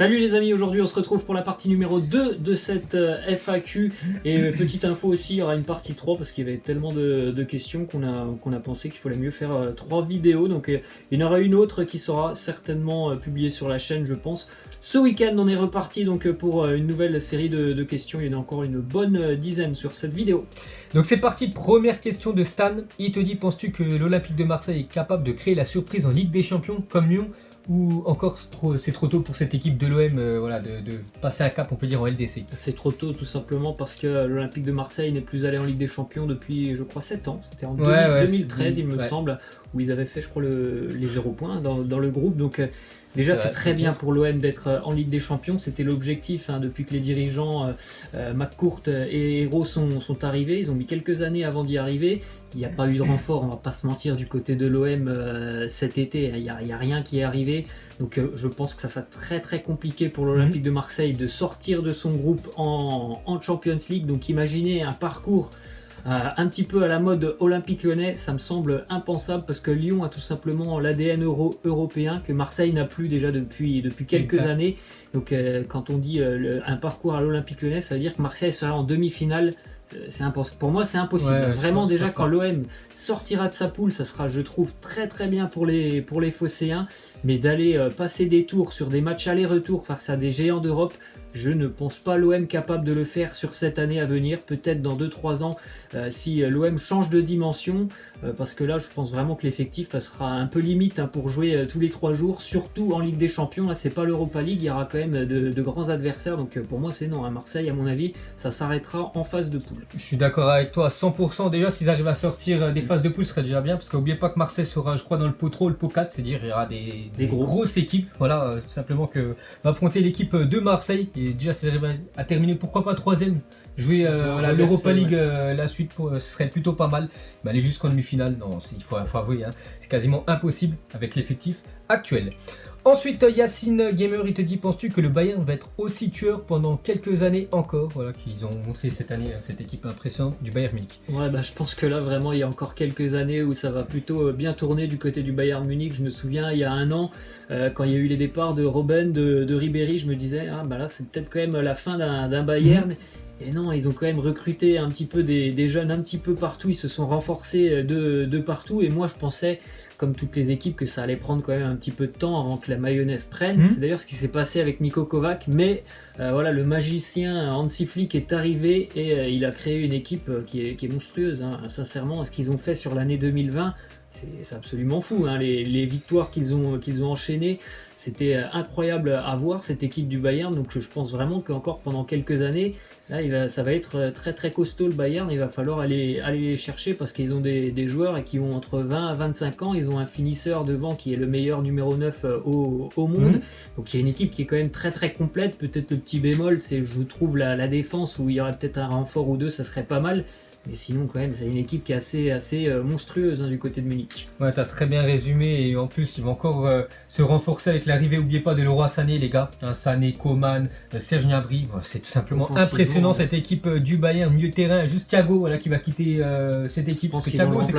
Salut les amis, aujourd'hui on se retrouve pour la partie numéro 2 de cette FAQ et petite info aussi, il y aura une partie 3 parce qu'il y avait tellement de questions qu'on a pensé qu'il fallait mieux faire 3 vidéos, donc il y en aura une autre qui sera certainement publiée sur la chaîne je pense. Ce week-end on est reparti donc pour une nouvelle série de questions, il y en a encore une bonne dizaine sur cette vidéo. Donc c'est parti, première question de Stan, il te dit, penses-tu que l'Olympique de Marseille est capable de créer la surprise en Ligue des Champions comme Lyon? Ou encore c'est trop tôt pour cette équipe de l'OM de passer un cap, on peut dire, en LDC? C'est trop tôt tout simplement parce que l'Olympique de Marseille n'est plus allé en Ligue des Champions depuis je crois 7 ans, c'était en 2013 il me semble, où ils avaient fait je crois les 0 points dans le groupe, donc déjà c'est très bien pour l'OM d'être en Ligue des Champions, c'était l'objectif depuis que les dirigeants McCourt et Hérault sont arrivés, ils ont mis quelques années avant d'y arriver. Il n'y a pas eu de renfort, on va pas se mentir, du côté de l'OM cet été, il n'y a rien qui est arrivé, donc je pense que ça sera très très compliqué pour l'Olympique de Marseille de sortir de son groupe en Champions League, donc imaginez un parcours un petit peu à la mode olympique lyonnais, ça me semble impensable parce que Lyon a tout simplement l'ADN européen que Marseille n'a plus déjà depuis quelques années, donc quand on dit un parcours à l'Olympique lyonnais, ça veut dire que Marseille sera en demi-finale. Pour moi c'est impossible, vraiment déjà quand l'OM sortira de sa poule, ça sera je trouve très très bien pour les Phocéens, mais d'aller passer des tours sur des matchs aller-retour face à des géants d'Europe, je ne pense pas l'OM capable de le faire sur cette année à venir, peut-être dans 2-3 ans si l'OM change de dimension, parce que là je pense vraiment que l'effectif sera un peu limite pour jouer tous les 3 jours, surtout en Ligue des Champions, là c'est pas l'Europa League, il y aura quand même de grands adversaires, donc pour moi c'est non, Marseille à mon avis ça s'arrêtera en phase de poule. Je suis d'accord avec toi à 100%, déjà s'ils arrivent à sortir des phases de poule ce serait déjà bien, parce qu'oubliez pas que Marseille sera je crois dans le pot 3 ou le pot 4, c'est-à-dire il y aura des grosses équipes, voilà, tout simplement que va affronter l'équipe de Marseille, et déjà s'ils arrivent à terminer pourquoi pas 3ème, jouer l'Europa League la suite, ce serait plutôt pas mal, mais aller jusqu'en demi-finale, non, il faut avouer, c'est quasiment impossible avec l'effectif actuel. Ensuite, Yacine Gamer, il te dit, penses-tu que le Bayern va être aussi tueur pendant quelques années encore? Voilà, qu'ils ont montré cette année, cette équipe impressionnante du Bayern Munich. Ouais, je pense que là, vraiment, il y a encore quelques années où ça va plutôt bien tourner du côté du Bayern Munich. Je me souviens, il y a un an, quand il y a eu les départs de Robben, de Ribéry, je me disais, là, c'est peut-être quand même la fin d'un Bayern. Et non, ils ont quand même recruté un petit peu des jeunes un petit peu partout, ils se sont renforcés de partout, et moi, je pensais, comme toutes les équipes, que ça allait prendre quand même un petit peu de temps avant que la mayonnaise prenne. C'est d'ailleurs ce qui s'est passé avec Niko Kovac, mais voilà, le magicien Hansi Flick est arrivé et il a créé une équipe qui est monstrueuse, sincèrement. Ce qu'ils ont fait sur l'année 2020, c'est absolument fou, les victoires qu'ils ont enchaînées, c'était incroyable à voir cette équipe du Bayern, donc je pense vraiment qu'encore pendant quelques années, là ça va être très très costaud le Bayern, il va falloir aller les chercher parce qu'ils ont des joueurs qui ont entre 20 à 25 ans, ils ont un finisseur devant qui est le meilleur numéro 9 au monde, donc il y a une équipe qui est quand même très très complète. Peut-être le petit bémol, c'est je trouve la défense où il y aurait peut-être un renfort ou deux, ça serait pas mal. Mais sinon, quand même, c'est une équipe qui est assez monstrueuse du côté de Munich. Ouais, t'as très bien résumé, et en plus, ils vont encore se renforcer avec l'arrivée, n'oubliez pas, de Leroy Sané, les gars. Sané, Coman, Serge Gnabry, c'est tout simplement impressionnant cette équipe du Bayern. Milieu de terrain, juste Thiago qui va quitter cette équipe. Parce que Thiago, c'est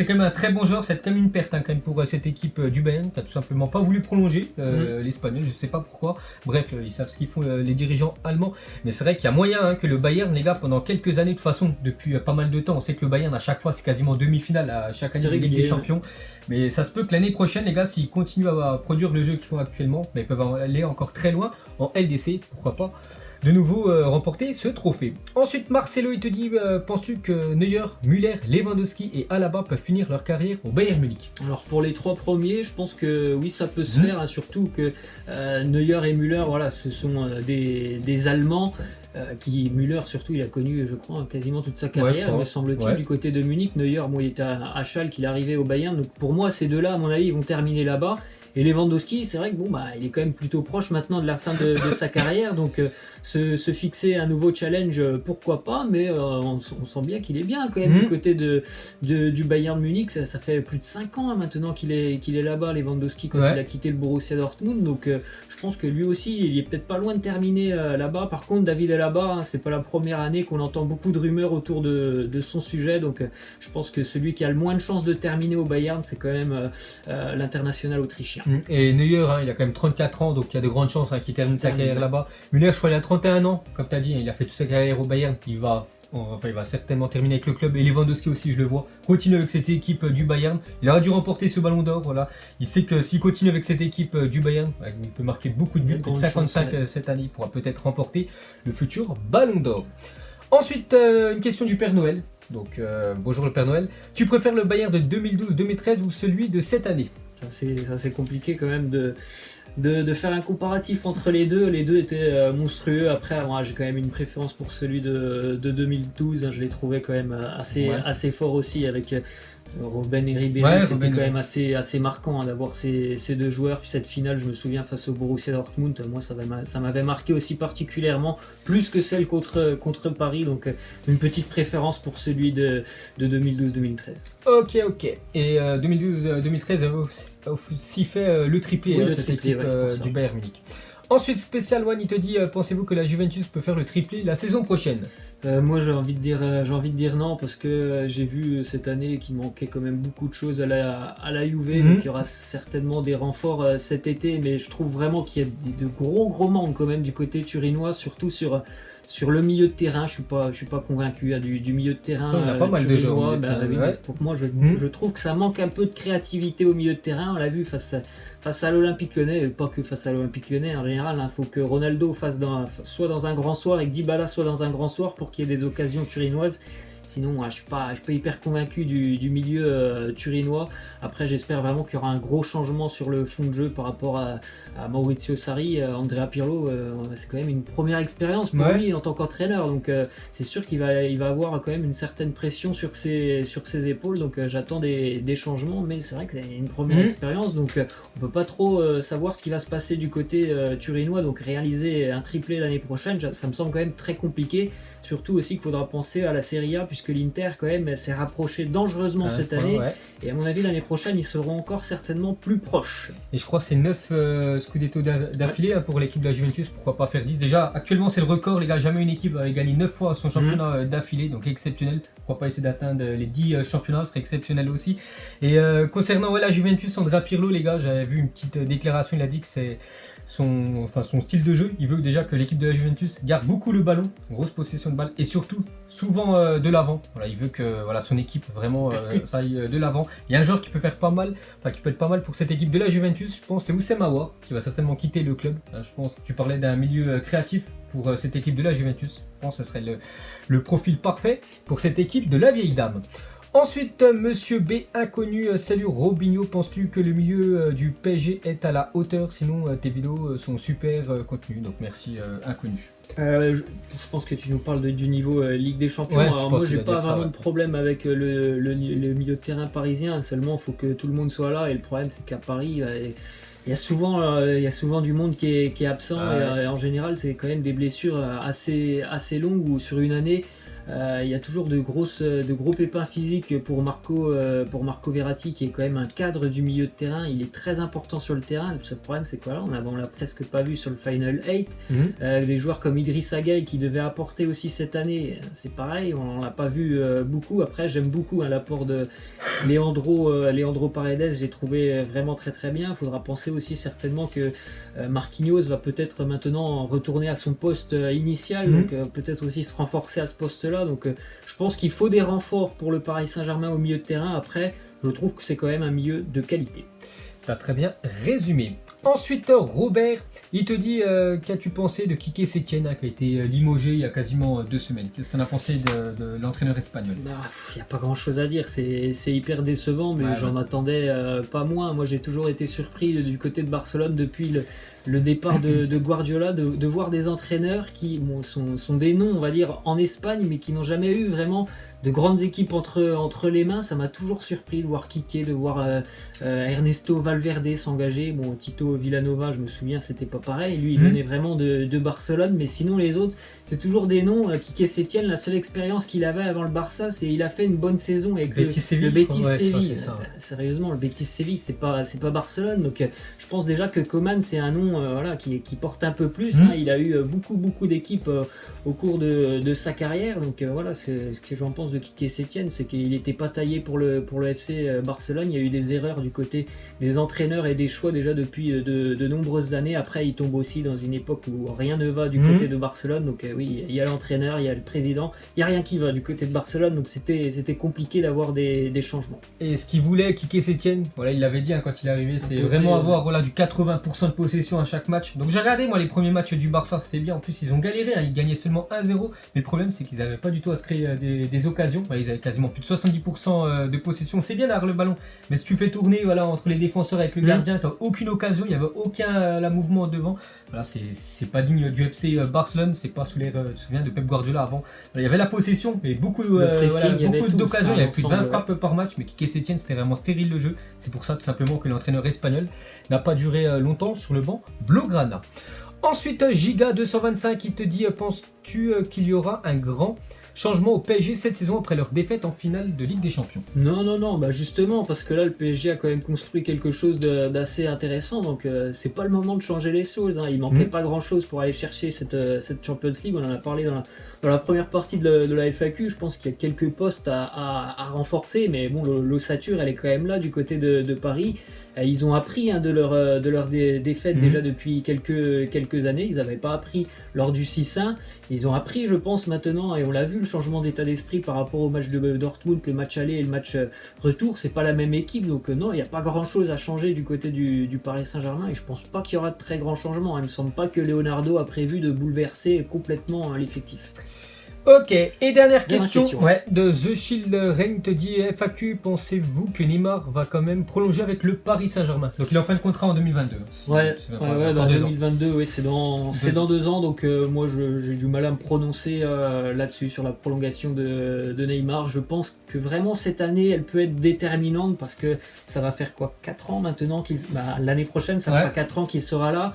quand même un très bon joueur, c'est quand même une perte quand même pour cette équipe du Bayern, qui a tout simplement pas voulu prolonger l'Espagnol, je sais pas pourquoi. Bref, ils savent ce qu'ils font les dirigeants allemands. Mais c'est vrai qu'il y a moyen que le Bayern, les gars, pendant quelques années, de toute façon, depuis pas mal de temps, on sait que le Bayern à chaque fois c'est quasiment demi-finale à chaque année de Ligue des Champions, mais ça se peut que l'année prochaine les gars, s'ils continuent à produire le jeu qu'ils font actuellement, ils peuvent aller encore très loin en LDC, pourquoi pas de nouveau remporter ce trophée. Ensuite Marcelo, il te dit, penses-tu que Neuer, Müller, Lewandowski et Alaba peuvent finir leur carrière au Bayern Munich? Alors pour les 3 premiers, je pense que oui, ça peut se faire, surtout que Neuer et Müller, voilà, ce sont des Allemands. Müller surtout, il a connu je crois quasiment toute sa carrière, me semble-t-il, du côté de Munich. Neuer, il était à Schalke, il est arrivé au Bayern, donc pour moi ces deux-là à mon avis ils vont terminer là-bas. Et Lewandowski, c'est vrai que il est quand même plutôt proche maintenant de la fin de sa carrière, donc se fixer un nouveau challenge, pourquoi pas, mais on sent bien qu'il est bien quand même du côté du Bayern Munich. Ça fait plus de 5 ans maintenant qu'il est là-bas, Lewandowski, quand il a quitté le Borussia Dortmund, donc je pense que lui aussi, il est peut-être pas loin de terminer là-bas. Par contre, David Alaba, c'est pas la première année qu'on entend beaucoup de rumeurs autour de son sujet, donc je pense que celui qui a le moins de chances de terminer au Bayern, c'est quand même l'international autrichien. Autrichien. Et Neuer, il a quand même 34 ans, donc il y a de grandes chances qu'il termine sa carrière là-bas. Müller, je crois, il a 31 ans, comme tu as dit, il a fait toute sa carrière au Bayern, il va certainement terminer avec le club. Et Lewandowski aussi, je le vois, continue avec cette équipe du Bayern. Il aurait dû remporter ce ballon d'or. Voilà. Il sait que s'il continue avec cette équipe du Bayern, il peut marquer beaucoup de buts, 55 cette année, il pourra peut-être remporter le futur ballon d'or. Ensuite, une question du Père Noël. Donc, bonjour le Père Noël. Tu préfères le Bayern de 2012-2013 ou celui de cette année? Ça c'est compliqué quand même de faire un comparatif entre les deux. Les deux étaient monstrueux. Après, moi j'ai quand même une préférence pour celui de 2012. Je l'ai trouvé quand même assez fort aussi avec Robben et Ribéry. C'était quand même assez marquant d'avoir ces deux joueurs. Puis cette finale, je me souviens, face au Borussia Dortmund, moi ça m'avait marqué aussi particulièrement, plus que celle contre Paris. Donc une petite préférence pour celui de 2012-2013. Ok. Et 2012-2013 a aussi fait le triplé, cette équipe du Bayern Munich. Ensuite, Special One, il te dit, pensez-vous que la Juventus peut faire le triplé la saison prochaine? Moi j'ai envie de dire non, parce que j'ai vu cette année qu'il manquait quand même beaucoup de choses à la Juve, donc il y aura certainement des renforts cet été, mais je trouve vraiment qu'il y a de gros manques quand même du côté turinois, surtout sur le milieu de terrain. Je suis pas convaincu du milieu de terrain. Il y a pas mal de joueurs. Pour moi, je trouve que ça manque un peu de créativité au milieu de terrain. On l'a vu face à l'Olympique Lyonnais, pas que face à l'Olympique Lyonnais en général. Il faut que Ronaldo soit dans un grand soir et que Dybala soit dans un grand soir pour qu'il y ait des occasions turinoises. Sinon, je suis pas hyper convaincu du milieu turinois. Après, j'espère vraiment qu'il y aura un gros changement sur le fond de jeu par rapport à Maurizio Sarri. Andrea Pirlo, c'est quand même une première expérience pour lui en tant qu'entraîneur. Donc, c'est sûr qu'il va avoir quand même une certaine pression sur ses épaules. Donc, j'attends des changements. Mais c'est vrai que c'est une première expérience. Donc, on peut pas trop savoir ce qui va se passer du côté turinois. Donc, réaliser un triplé l'année prochaine, ça me semble quand même très compliqué. Surtout aussi qu'il faudra penser à la Serie A, puisque l'Inter quand même s'est rapproché dangereusement cette année. Et à mon avis, l'année prochaine, ils seront encore certainement plus proches. Et je crois que c'est 9 Scudetto d'affilée pour l'équipe de la Juventus. Pourquoi pas faire 10? Déjà, actuellement, c'est le record, les gars. Jamais une équipe avait gagné 9 fois son championnat d'affilée, donc exceptionnel. Pourquoi pas essayer d'atteindre les 10 championnats, ce serait exceptionnel aussi. Et concernant la Juventus, Andrea Pirlo, les gars, j'avais vu une petite déclaration. Il a dit que c'est son style de jeu. Il veut déjà que l'équipe de la Juventus garde beaucoup le ballon, grosse possession de balle, et surtout souvent de l'avant. Il veut que son équipe vraiment ça aille de l'avant. Il y a un joueur qui peut faire pas mal, qui peut être pas mal pour cette équipe de la Juventus. Je pense c'est Houssem Aouar qui va certainement quitter le club. Je pense que tu parlais d'un milieu créatif pour cette équipe de la Juventus. Je pense que ce serait le profil parfait pour cette équipe de la vieille dame. Ensuite, Monsieur B, inconnu, salut Robinho, penses-tu que le milieu du PSG est à la hauteur? Sinon, tes vidéos sont super contenues, donc merci inconnu. Je pense que tu nous parles du niveau Ligue des Champions. Alors moi, j'ai pas vraiment de problème avec le milieu de terrain parisien, seulement il faut que tout le monde soit là, et le problème c'est qu'à Paris, il y a souvent du monde qui est absent, et en général c'est quand même des blessures assez longues, où sur une année il y a toujours de gros pépins physiques pour Marco Verratti, qui est quand même un cadre du milieu de terrain. Il est très important sur le terrain. Le seul problème, c'est quoi, on l'a presque pas vu sur le Final 8. Des joueurs comme Idrissa Gueye qui devait apporter aussi cette année, c'est pareil, on l'a pas vu beaucoup. Après, j'aime beaucoup l'apport de Leandro Paredes, j'ai trouvé vraiment très très bien. Il faudra penser aussi certainement que Marquinhos va peut-être maintenant retourner à son poste initial, donc peut-être aussi se renforcer à ce poste-là. Donc je pense qu'il faut des renforts pour le Paris Saint-Germain au milieu de terrain. Après, je trouve que c'est quand même un milieu de qualité. Tu as très bien résumé. Ensuite, Robert, il te dit qu'as-tu pensé de Quique Setién, qui a été limogé il y a quasiment 2 semaines. Qu'est-ce que tu en as pensé de l'entraîneur espagnol? Il n'y a pas grand-chose à dire, c'est hyper décevant, mais j'en attendais pas moins. Moi, j'ai toujours été surpris du côté de Barcelone depuis le départ de Guardiola, de voir des entraîneurs qui sont des noms, on va dire, en Espagne, mais qui n'ont jamais eu vraiment de grandes équipes entre les mains. Ça m'a toujours surpris de voir Quique, de voir Ernesto Valverde s'engager. Bon, Tito Villanova, je me souviens, c'était pas pareil. Lui, il venait vraiment de Barcelone, mais sinon les autres, c'est toujours des noms. Quique Setién, la seule expérience qu'il avait avant le Barça, c'est il a fait une bonne saison avec le Betis Séville. Sérieusement, le Betis Séville, c'est pas Barcelone. Donc, je pense déjà que Coman, c'est un nom qui porte un peu plus. Il a eu beaucoup d'équipes au cours de sa carrière. Donc voilà, c'est ce que j'en pense pense, de Quique Setién, c'est qu'il n'était pas taillé pour le FC Barcelone. Il y a eu des erreurs du côté des entraîneurs et des choix déjà depuis de nombreuses années. Après, il tombe aussi dans une époque où rien ne va du côté de Barcelone. Donc oui, il y a l'entraîneur, il y a le président, il n'y a rien qui va du côté de Barcelone. Donc c'était compliqué d'avoir des changements. Et ce qu'il voulait, Quique Setién, voilà, il l'avait dit quand il est arrivé, c'est vraiment avoir du 80% de possession à chaque match. Donc j'ai regardé moi les premiers matchs du Barça, c'est bien. En plus, ils ont galéré, ils gagnaient seulement 1-0. Mais le problème, c'est qu'ils n'avaient pas du tout à se créer des occasions. Ils avaient quasiment plus de 70% de possession. C'est bien d'avoir le ballon, mais si tu fais tourner entre les défenseurs avec le gardien, tu n'as aucune occasion, il n'y avait aucun mouvement devant. Voilà, c'est pas digne du FC Barcelone, c'est pas sous l'ère, tu te souviens, de Pep Guardiola avant. Il y avait la possession, mais beaucoup d'occasions, il y avait plus de 20 frappes par match, mais Quique Setién, c'était vraiment stérile le jeu. C'est pour ça tout simplement que l'entraîneur espagnol n'a pas duré longtemps sur le banc blaugrana. Ensuite, Giga225, il te dit, penses-tu qu'il y aura un grand changement au PSG cette saison après leur défaite en finale de Ligue des Champions? Non, bah justement, parce que là le PSG a quand même construit quelque chose d'assez intéressant, donc c'est pas le moment de changer les choses. Il manquait pas grand chose pour aller chercher cette Champions League. On en a parlé dans la première partie de la FAQ. Je pense qu'il y a quelques postes à renforcer, mais bon, l'ossature elle est quand même là du côté de Paris. Ils ont appris de leur défaite déjà depuis quelques années. Ils n'avaient pas appris lors du 6-1. Ils ont appris, je pense, maintenant, et on l'a vu, le changement d'état d'esprit par rapport au match de Dortmund, le match aller et le match retour. C'est pas la même équipe, donc non, il n'y a pas grand-chose à changer du côté du Paris Saint-Germain. Et je pense pas qu'il y aura de très grands changements. Il me semble pas que Leonardo a prévu de bouleverser complètement l'effectif. Ok, et dernière question de The Shield Rain te dit FAQ, pensez-vous que Neymar va quand même prolonger avec le Paris Saint-Germain? Donc il est en fin de contrat en 2022. En 2022, c'est dans 2 ans, donc moi j'ai du mal à me prononcer là-dessus, sur la prolongation de Neymar. Je pense que vraiment cette année elle peut être déterminante parce que ça va faire 4 ans maintenant l'année prochaine ça fera 4 ans qu'il sera là.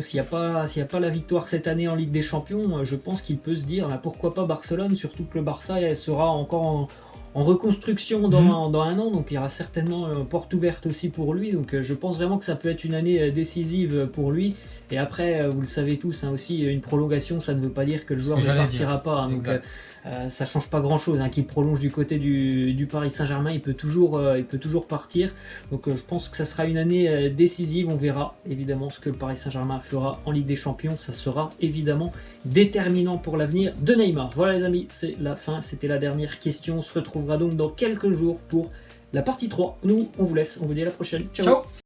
S'il n'y a pas la victoire cette année en Ligue des Champions, je pense qu'il peut se dire pourquoi pas Barcelone, surtout que le Barça sera encore en reconstruction dans 1 an, donc il y aura certainement une porte ouverte aussi pour lui. Donc je pense vraiment que ça peut être une année décisive pour lui. Et après, vous le savez tous, aussi une prolongation, ça ne veut pas dire que le joueur ne partira pas. Donc ça change pas grand chose. Qu'il prolonge du côté du Paris Saint-Germain, il peut toujours partir. Donc je pense que ça sera une année décisive. On verra évidemment ce que le Paris Saint-Germain fera en Ligue des Champions. Ça sera évidemment déterminant pour l'avenir de Neymar. Voilà les amis, c'est la fin. C'était la dernière question. On se retrouvera donc dans quelques jours pour la partie 3. Nous, on vous laisse. On vous dit à la prochaine. Ciao.